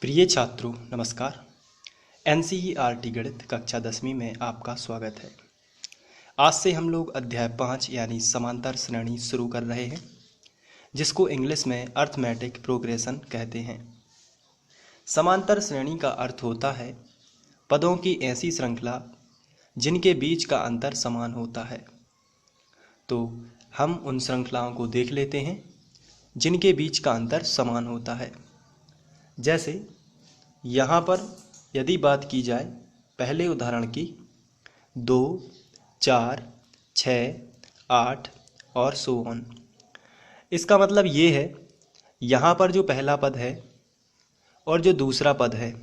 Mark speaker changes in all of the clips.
Speaker 1: प्रिय छात्रों नमस्कार। एनसीईआरटी गणित कक्षा 10वीं में आपका स्वागत है। आज से हम लोग अध्याय 5 यानी समांतर श्रेणी शुरू कर रहे हैं, जिसको इंग्लिश में अर्थमेटिक प्रोग्रेशन कहते हैं। समांतर श्रेणी का अर्थ होता है पदों की ऐसी श्रृंखला जिनके बीच का अंतर समान होता है। तो हम उन श्रृंखलाओं को देख लेते हैं जिनके बीच का अंतर समान होता है। जैसे यहाँ पर यदि बात की जाए पहले उदाहरण की 2, 4, 6, 8 और सो ऑन। इसका मतलब ये है यहाँ पर जो पहला पद है और जो दूसरा पद है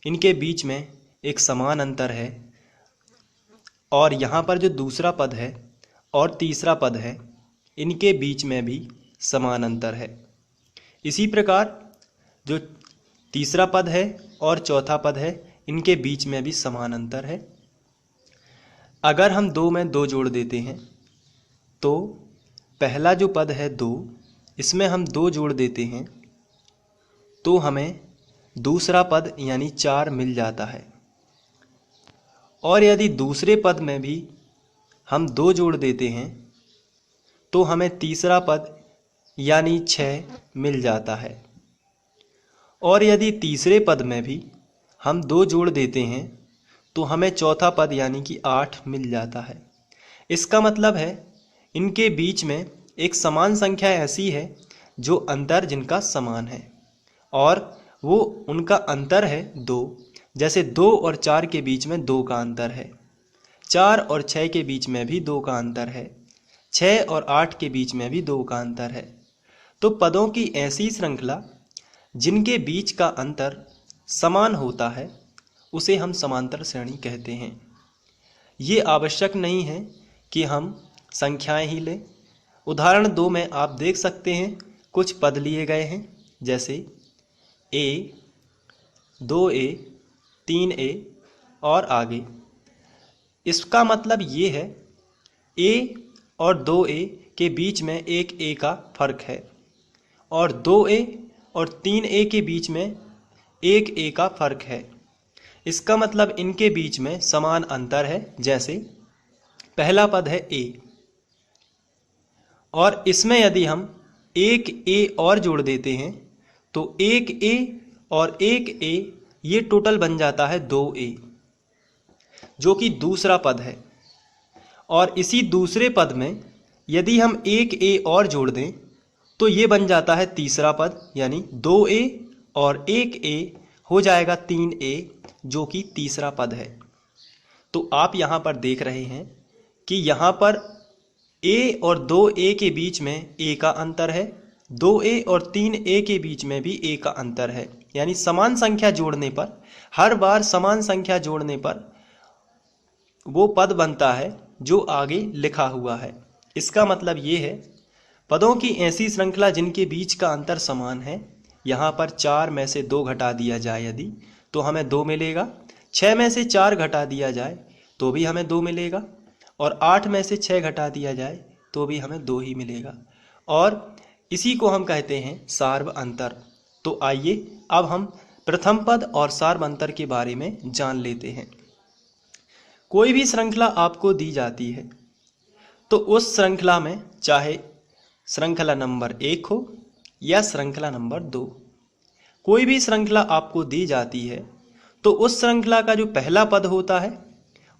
Speaker 1: इनके बीच में एक समान अंतर है, और यहाँ पर जो दूसरा पद है और तीसरा पद है इनके बीच में भी समान अंतर है। इसी प्रकार जो तीसरा पद है और चौथा पद है इनके बीच में भी समान अंतर है। अगर हम 2 में 2 जोड़ देते हैं तो पहला जो पद है 2, इसमें हम 2 जोड़ देते हैं तो हमें दूसरा पद यानी 4 मिल जाता है। और यदि दूसरे पद में भी हम 2 जोड़ देते हैं तो हमें तीसरा पद यानी 6 मिल जाता है। और यदि तीसरे पद में भी हम 2 जोड़ देते हैं तो हमें चौथा पद यानी कि 8 मिल जाता है। इसका मतलब है इनके बीच में एक समान संख्या ऐसी है जो अंतर जिनका समान है, और वो उनका अंतर है 2। जैसे 2 और 4 के बीच में 2 का अंतर है, 4 और 6 के बीच में भी 2 का अंतर है, 6 और 8 के बीच में भी 2 का अंतर है। तो पदों की ऐसी श्रृंखला जिनके बीच का अंतर समान होता है उसे हम समांतर श्रेणी कहते हैं। ये आवश्यक नहीं है कि हम संख्याएं ही लें। उदाहरण 2 में आप देख सकते हैं कुछ पद लिए गए हैं, जैसे a, 2a, 3a और आगे। इसका मतलब ये है a और 2a के बीच में एक a का फर्क है, और 2a और 3a के बीच में एक a का फर्क है। इसका मतलब इनके बीच में समान अंतर है। जैसे पहला पद है a, और इसमें यदि हम एक a और जोड़ देते हैं तो एक a और एक a ये टोटल बन जाता है 2a, जो कि दूसरा पद है। और इसी दूसरे पद में यदि हम एक a और जोड़ दें तो ये बन जाता है तीसरा पद, यानी 2a और एक a हो जाएगा 3a, जो कि तीसरा पद है। तो आप यहाँ पर देख रहे हैं कि यहाँ पर a और 2a के बीच में a का अंतर है, 2a और 3a के बीच में भी a का अंतर है। यानी समान संख्या जोड़ने पर, हर बार समान संख्या जोड़ने पर वो पद बनता है जो आगे लिखा हुआ है। इसका मतलब ये है पदों की ऐसी श्रृंखला जिनके बीच का अंतर समान है। यहाँ पर 4 में से 2 घटा दिया जाए यदि तो हमें 2 मिलेगा, 6 में से 4 घटा दिया जाए तो भी हमें 2 मिलेगा, और 8 में से 6 घटा दिया जाए तो भी हमें 2 ही मिलेगा। और इसी को हम कहते हैं सार्व अंतर। तो आइए अब हम प्रथम पद और सार्व अंतर के बारे में जान लेते हैं। कोई भी श्रृंखला आपको दी जाती है तो उस श्रृंखला में चाहे श्रृंखला नंबर 1 हो या श्रृंखला नंबर 2, कोई भी श्रृंखला आपको दी जाती है तो उस श्रृंखला का जो पहला पद होता है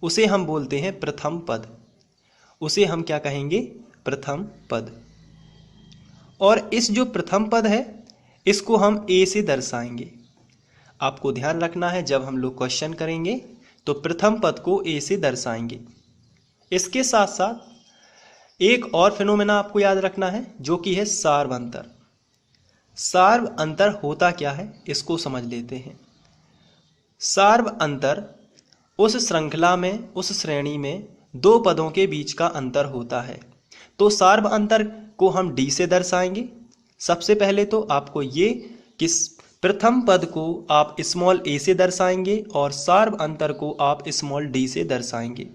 Speaker 1: उसे हम बोलते हैं प्रथम पद। उसे हम क्या कहेंगे? प्रथम पद। और इस जो प्रथम पद है इसको हम a से दर्शाएंगे। आपको ध्यान रखना है जब हम लोग क्वेश्चन करेंगे तो प्रथम पद को a से दर्शाएंगे। इसके साथ साथ एक और फिनोमेना आपको याद रखना है जो कि है सार्व अंतर। सार्व अंतर होता क्या है इसको समझ लेते हैं। सार्व अंतर उस श्रृंखला में, उस श्रेणी में 2 पदों के बीच का अंतर होता है। तो सार्व अंतर को हम d से दर्शाएंगे। सबसे पहले तो आपको ये कि प्रथम पद को आप स्मॉल a से दर्शाएंगे और सार्व अंतर को आप स्मॉल d से दर्शाएंगे।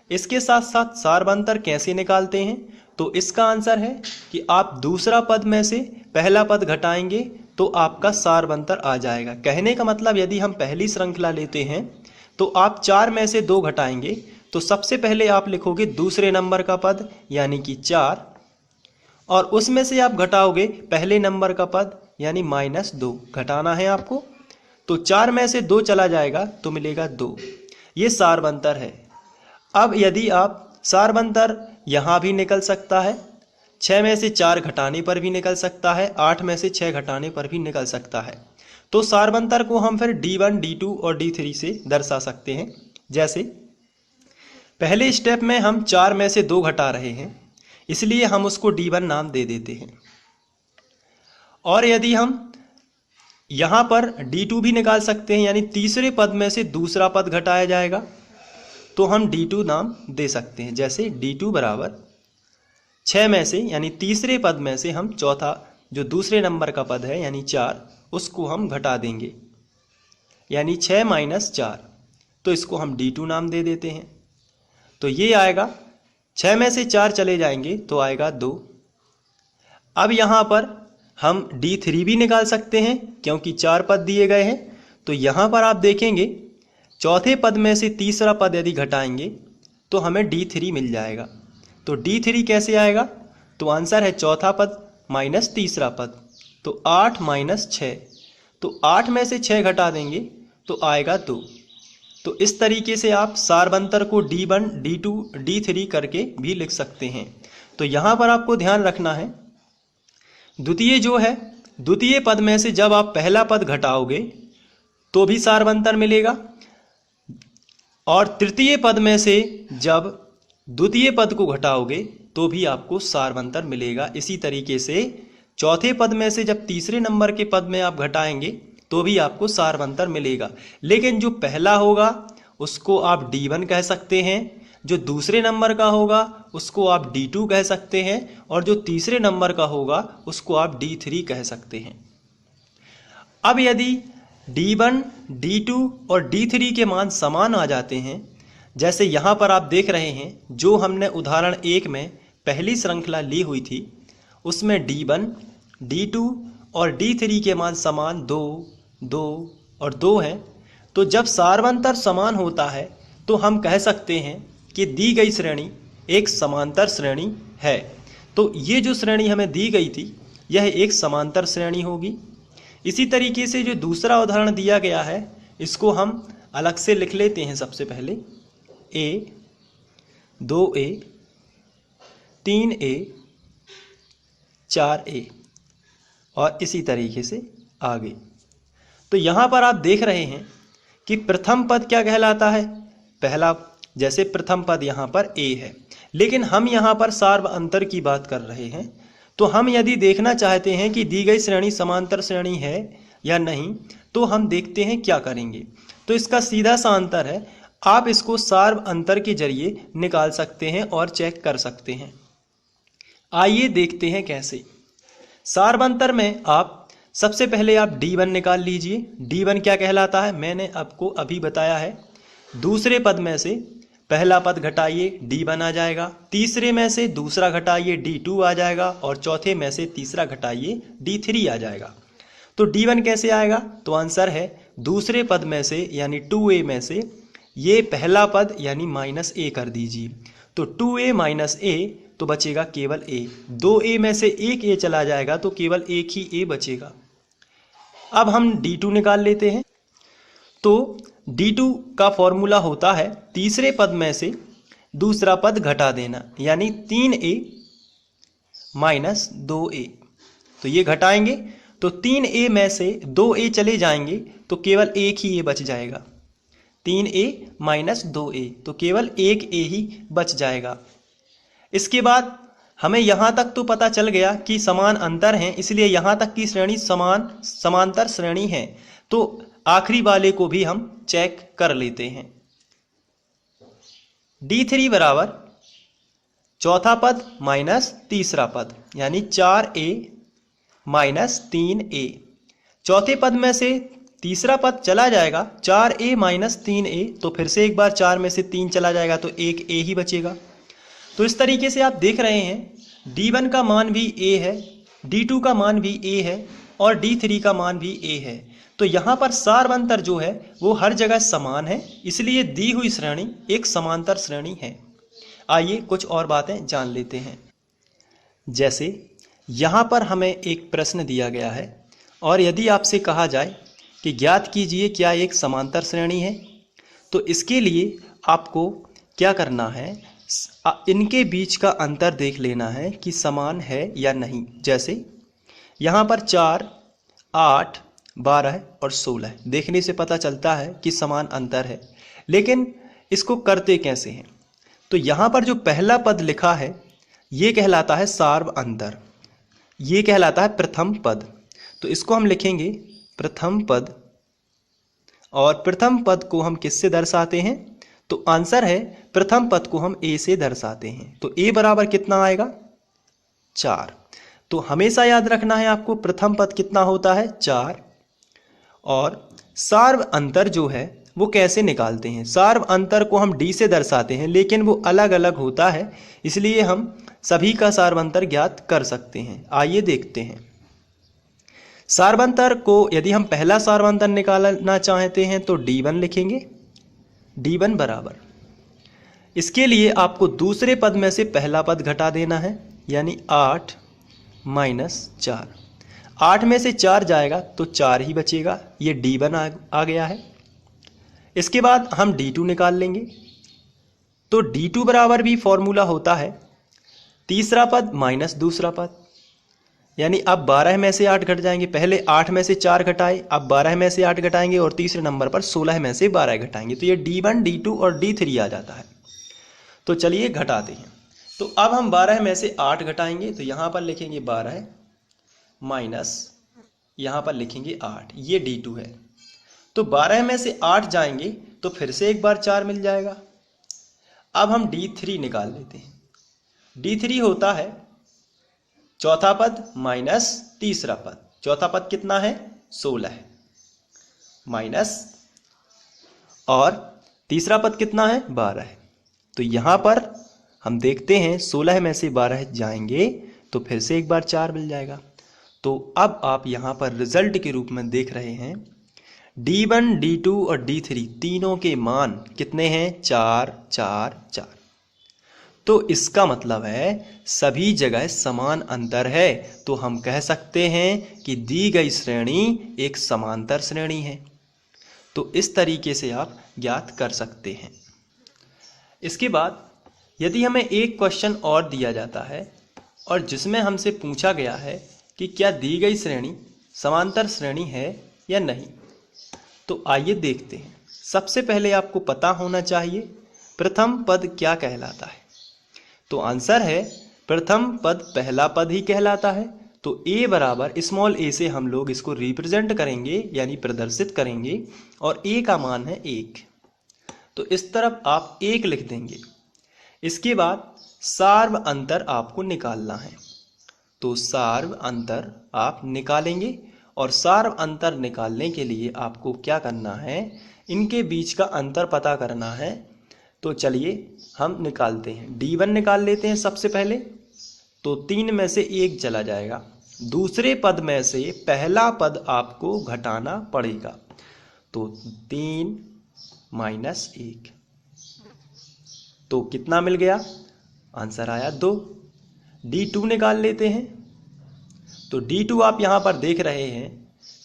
Speaker 1: इसके साथ साथ सार्व अंतर कैसे निकालते हैं? तो इसका आंसर है कि आप दूसरा पद में से पहला पद घटाएंगे तो आपका सारवंतर आ जाएगा। कहने का मतलब यदि हम पहली श्रृंखला लेते हैं तो आप 4 में से 2 घटाएंगे, तो सबसे पहले आप लिखोगे दूसरे नंबर का पद यानी कि 4, और उसमें से आप घटाओगे पहले नंबर का पद यानी -2 घटाना है आपको। तो 4 में से 2 चला जाएगा तो मिलेगा 2। ये सारवंतर है। अब यदि आप सारवंतर यहाँ भी निकल सकता है, 6 में से 4 घटाने पर भी निकल सकता है, 8 में से 6 घटाने पर भी निकल सकता है। तो सारवंतर को हम फिर D1, D2 और D3 से दर्शा सकते हैं। जैसे पहले स्टेप में हम 4 में से 2 घटा रहे हैं, इसलिए हम उसको D1 नाम दे देते हैं। और यदि हम यहाँ पर D2 भी निकाल सकते हैं, यानी तीसरे पद में से दूसरा पद घटाया जाएगा, तो हम D2 नाम दे सकते हैं। जैसे D2 बराबर 6 में से यानी तीसरे पद में से हम चौथा जो दूसरे नंबर का पद है यानी 4, उसको हम घटा देंगे, यानी 6 - 4, तो इसको हम D2 नाम दे देते हैं। तो ये आएगा, 6 में से 4 चले जाएंगे तो आएगा 2। अब यहाँ पर हम D3 भी निकाल सकते हैं क्योंकि 4 पद दिए गए हैं। तो यहाँ पर आप देखेंगे चौथे पद में से तीसरा पद यदि घटाएंगे तो हमें D3 मिल जाएगा। तो D3 कैसे आएगा? तो आंसर है चौथा पद माइनस तीसरा पद, तो 8 - 6, तो 8 में से 6 घटा देंगे तो आएगा 2। तो इस तरीके से आप सारवंतर को D1, D2, D3 करके भी लिख सकते हैं। तो यहाँ पर आपको ध्यान रखना है, द्वितीय जो है, द्वितीय पद में से जब आप पहला पद घटाओगे तो भी सारवंतर मिलेगा, और तृतीय पद में से जब द्वितीय पद को घटाओगे तो भी आपको सारवंतर मिलेगा। इसी तरीके से चौथे पद में से जब तीसरे नंबर के पद में आप घटाएंगे तो भी आपको सारवंतर मिलेगा। लेकिन जो पहला होगा उसको आप D1 कह सकते हैं, जो दूसरे नंबर का होगा उसको आप D2 कह सकते हैं, और जो तीसरे नंबर का होगा उसको आप D3 कह सकते हैं। अब यदि D1, D2 और D3 के मान समान आ जाते हैं, जैसे यहाँ पर आप देख रहे हैं, जो हमने उदाहरण 1 में पहली श्रृंखला ली हुई थी उसमें D1, D2 और D3 के मान समान 2, 2 और 2 हैं। तो जब सारवंतर समान होता है तो हम कह सकते हैं कि दी गई श्रेणी एक समांतर श्रेणी है। तो ये जो श्रेणी हमें दी गई थी यह एक समांतर श्रेणी होगी। इसी तरीके से जो दूसरा उदाहरण दिया गया है इसको हम अलग से लिख लेते हैं। सबसे पहले A, 2A, 3A, 4A और इसी तरीके से आगे। तो यहाँ पर आप देख रहे हैं कि प्रथम पद क्या कहलाता है? पहला, जैसे प्रथम पद यहाँ पर A है, लेकिन हम यहाँ पर सार्वअंतर की बात कर रहे हैं। तो हम यदि देखना चाहते हैं कि दी गई श्रेणी समांतर श्रेणी है या नहीं, तो हम देखते हैं क्या करेंगे। तो इसका सीधा सा अंतर है, आप इसको सार्वअंतर के जरिए निकाल सकते हैं और चेक कर सकते हैं। आइए देखते हैं कैसे। सार्वअंतर में आप सबसे पहले आप D1 निकाल लीजिए। D1 क्या कहलाता है? मैंने आपको अभी बताया है। दूसरे पद में से पहला पद घटाइए D1 आ जाएगा, तीसरे में से दूसरा घटाइए D2 आ जाएगा, और चौथे में से तीसरा घटाइए D3 आ जाएगा। तो D1 कैसे आएगा? तो आंसर है दूसरे पद में से यानी 2A में से ये पहला पद यानी -A कर दीजिए। तो 2A - A तो बचेगा केवल A। 2A में से एक A चला जाएगा तो केवल एक ही A बचेगा। अब हम D2 निकाल लेते हैं। तो D2 का फॉर्मूला होता है तीसरे पद में से दूसरा पद घटा देना, यानी 3A - 2A। तो ये घटाएंगे तो 3A में से 2A चले जाएंगे तो केवल एक ही A बच जाएगा। 3A - 2A तो केवल एक A ही बच जाएगा। इसके बाद हमें यहाँ तक तो पता चल गया कि समान अंतर हैं, इसलिए यहाँ तक की श्रेणी समांतर श्रेणी है। तो आखिरी वाले को भी हम चेक कर लेते हैं। D3 बराबर चौथा पद माइनस तीसरा पद यानी 4A - 3A। चौथे पद में से तीसरा पद चला जाएगा, 4A - 3A, तो फिर से एक बार 4 में से 3 चला जाएगा तो एक A ही बचेगा। तो इस तरीके से आप देख रहे हैं D1 का मान भी A है, D2 का मान भी A है, और D3 का मान भी A है। तो यहाँ पर सार्व अंतर जो है वो हर जगह समान है, इसलिए दी हुई श्रेणी एक समांतर श्रेणी है। आइए कुछ और बातें जान लेते हैं। जैसे यहाँ पर हमें एक प्रश्न दिया गया है और यदि आपसे कहा जाए कि ज्ञात कीजिए क्या एक समांतर श्रेणी है, तो इसके लिए आपको क्या करना है, इनके बीच का अंतर देख लेना है कि समान है या नहीं। जैसे यहाँ पर 4, 8, 12 और 16 देखने से पता चलता है कि समान अंतर है, लेकिन इसको करते कैसे हैं? तो यहाँ पर जो पहला पद लिखा है ये कहलाता है सार्व अंतर, ये कहलाता है प्रथम पद। तो इसको हम लिखेंगे प्रथम पद, और प्रथम पद को हम किससे दर्शाते हैं? तो आंसर है प्रथम पद को हम A से दर्शाते हैं। तो A बराबर कितना आएगा? 4। तो हमेशा याद रखना है आपको प्रथम पद कितना होता है? 4। और सार्व अंतर जो है वो कैसे निकालते हैं? सार्व अंतर को हम D से दर्शाते हैं, लेकिन वो अलग अलग होता है, इसलिए हम सभी का सार्व अंतर ज्ञात कर सकते हैं। आइए देखते हैं। सार्व अंतर को यदि हम पहला सार्व अंतर निकालना चाहते हैं तो D1 लिखेंगे। D1 बराबर, इसके लिए आपको दूसरे पद में से पहला पद घटा देना है, यानी 8 - 4। 8 में से 4 जाएगा तो 4 ही बचेगा, ये D1 आ गया है। इसके बाद हम D2 निकाल लेंगे। तो D2 बराबर भी फॉर्मूला होता है तीसरा पद माइनस दूसरा पद, यानी अब 12 में से 8 घट जाएंगे। पहले 8 में से 4 घटाए, अब 12 में से 8 घटाएंगे और तीसरे नंबर पर 16 में से 12 घटाएंगे। तो ये D1, D2 और D3 आ जाता है। तो चलिए घटाते हैं। तो अब हम 12 में से 8 घटाएंगे, तो यहाँ पर लिखेंगे 12 माइनस यहाँ पर लिखेंगे 8, ये D2 है। तो 12 में से 8 जाएंगे तो फिर से एक बार 4 मिल जाएगा। अब हम D3 निकाल लेते हैं। D3 होता है चौथा पद माइनस तीसरा पद। चौथा पद कितना है? 16 है, माइनस, और तीसरा पद कितना है? 12 है। तो यहाँ पर हम देखते हैं 16 में से 12 जाएंगे तो फिर से एक बार 4 मिल जाएगा। तो अब आप यहाँ पर रिजल्ट के रूप में देख रहे हैं D1, D2 और D3 तीनों के मान कितने हैं? 4, 4, 4। तो इसका मतलब है सभी जगह समान अंतर है। तो हम कह सकते हैं कि दी गई श्रेणी एक समांतर श्रेणी है। तो इस तरीके से आप ज्ञात कर सकते हैं। इसके बाद यदि हमें एक क्वेश्चन और दिया जाता है और जिसमें हमसे पूछा गया है कि क्या दी गई श्रेणी समांतर श्रेणी है या नहीं, तो आइए देखते हैं। सबसे पहले आपको पता होना चाहिए प्रथम पद क्या कहलाता है। तो आंसर है प्रथम पद पहला पद ही कहलाता है। तो A बराबर स्मॉल a से हम लोग इसको रिप्रेजेंट करेंगे, यानी प्रदर्शित करेंगे, और A का मान है 1। तो इस तरफ आप 1 लिख देंगे। इसके बाद सार्व अंतर आपको निकालना है। तो सार्व अंतर आप निकालेंगे, और सार्व अंतर निकालने के लिए आपको क्या करना है? इनके बीच का अंतर पता करना है। तो चलिए हम निकालते हैं। D1 निकाल लेते हैं सबसे पहले। तो 3 में से 1 चला जाएगा। दूसरे पद में से पहला पद आपको घटाना पड़ेगा। तो 3 - 1, तो कितना मिल गया? आंसर आया 2। D2 निकाल लेते हैं। तो D2 आप यहाँ पर देख रहे हैं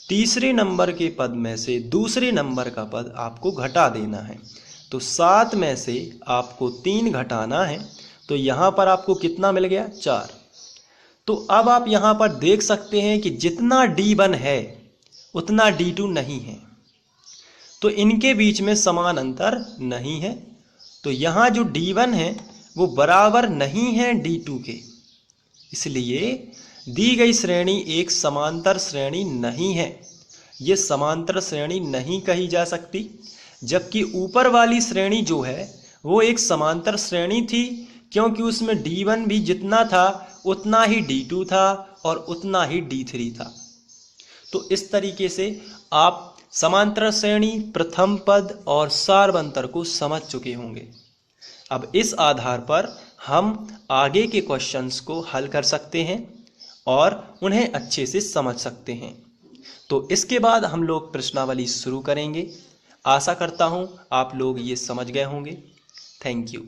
Speaker 1: तीसरे नंबर के पद में से दूसरे नंबर का पद आपको घटा देना है। तो 7 में से आपको 3 घटाना है। तो यहाँ पर आपको कितना मिल गया? 4। तो अब आप यहाँ पर देख सकते हैं कि जितना D1 है उतना D2 नहीं है। तो इनके बीच में समान अंतर नहीं है। तो यहाँ जो D1 है वो बराबर नहीं है D2 के, इसलिए दी गई श्रेणी एक समांतर श्रेणी नहीं है। ये समांतर श्रेणी नहीं कही जा सकती। जबकि ऊपर वाली श्रेणी जो है वो एक समांतर श्रेणी थी, क्योंकि उसमें D1 भी जितना था उतना ही D2 था और उतना ही D3 था। तो इस तरीके से आप समांतर श्रेणी, प्रथम पद और सार्व अंतर को समझ चुके होंगे। अब इस आधार पर हम आगे के क्वेश्चंस को हल कर सकते हैं। और उन्हें अच्छे से समझ सकते हैं। तो इसके बाद हम लोग प्रश्नावली शुरू करेंगे। आशा करता हूँ आप लोग ये समझ गए होंगे। Thank you.